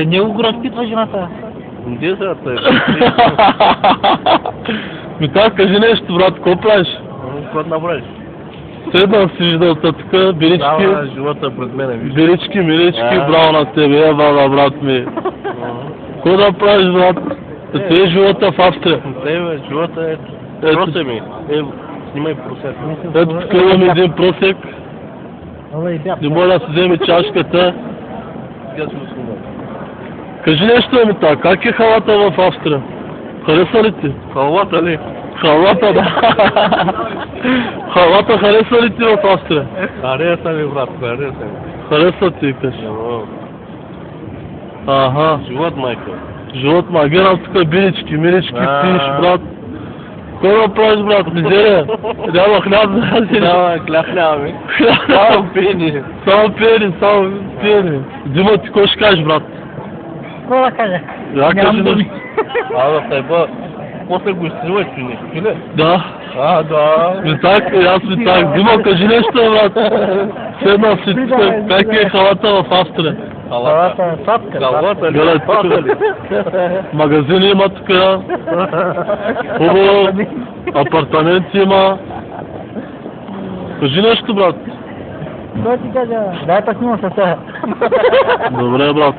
Не го разпитва жената. Где са, тъй? Ми така, кажи нещо, брат, какво правиш? Какво направиш? Седнал си виждал така, берички, Дава живота пред мене, виж. берички, милички, браво на тебе, ева, брат ми. Какво да правиш, брат? Те е живота в Австрия. Тебе, живота е... Ето. Просе ми. Снимай просек. Ето тук имаме един просек. Не моля да си вземе чашката. Сега ще го снимай. Кажи нещо, ми така, как е халата в Австрия? Хареса ли ти? Халвата ли? Халата, да. Халата хареса ли ти в Австрия? Хареса ми, брат, хареса ми. Хареса ти, кажи. Аха. Живот, майка. Живот ма, гледам тук билички, милички, пиш, брат. Какво да правиш, брат? Мизерия? Няма хляб, брат. Няма, хляб нямаме. Само пени. Само пиени, само пиени. Дима, ти какво ще кажеш, брат? Какво да кажа? Я кажи нещо. Да тайба. После го изтриваш, че не спиле. Да. Да. Ми так, аз ми так. Дима, кажи нещо, брат. Седнал си тук, как е халата в Австрия? Халата. Садка. Халата ли? Гледай, Халата ли? Магазини има тук. Хубаво. Апартаменти има. Кажи нещо, брат. Какво ти кажа? Дай пък снимам с това. Добре, брат.